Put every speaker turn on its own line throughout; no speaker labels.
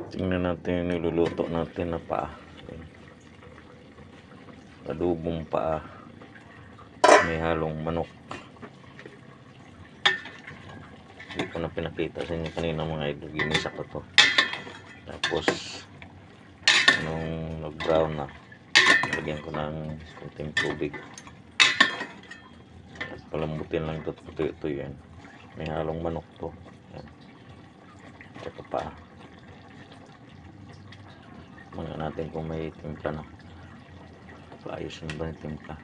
Tingnan natin yung niluluto natin na paa. Adobong paa. May halong manok. Hindi ko na pinakita sa inyo kanina mga idol. Ginisa ko to. Tapos nung nag-brown na, lagyan ko ng kunting tubig. At palambutin lang ito. Ito yan. May halong manok to. Yan. Ito pa. Mga natin kung may timpla na. Paayos na ba yung timpla?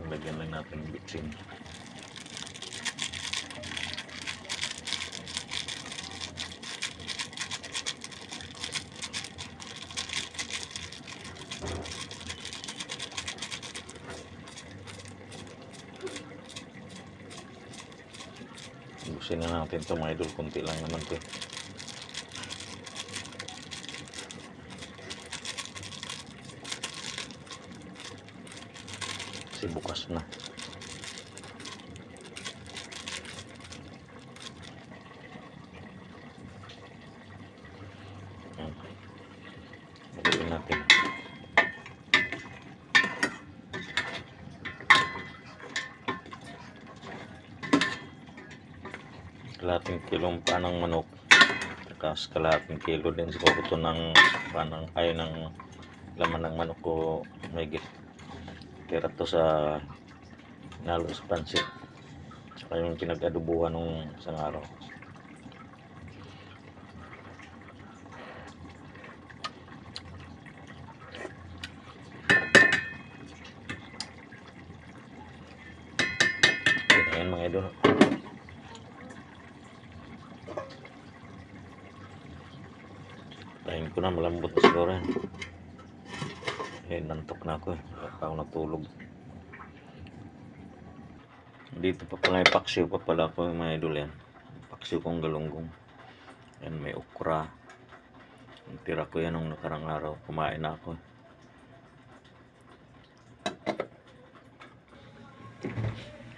Lagyan lang natin ng bitsin. Ubusin na natin ito mga idol. Kunti lang naman ito. Kasi bukas na. Yan. Lagyan natin. Kalahating kilong panang manok. Tapos kalahating kilo din siguro ito ng panang ay ng laman ng manok ko may git. Kaya to sa nalo sa pansit. Saka yung pinag-adubuhan nung isang araw. Ayan mga idol. Tayin ko na, malambot na siguro yan. Nantok na ako eh. Baka ako natulog. Dito pa pala yung paksiw pa pala ako mga idol yan. Paksiw kong galunggong. Yan, may okra. Tira ko yan nung nakarang araw. Kumain na ako.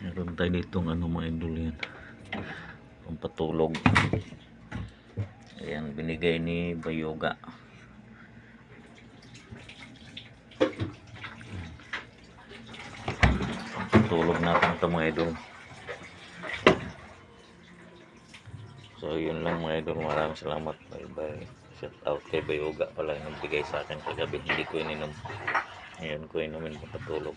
Meron tayo ditong ano mga idol yan. Pampatulog. Ayan, binigay ni Bayoga. Tulog natin ito mga idol. So yun lang mga idol. Maraming salamat. Bye bye. Shout out kay Bayoga pala yung nagbigay sa akin kagabi. Hindi ko ininom. Ngayon ko inumin patulog.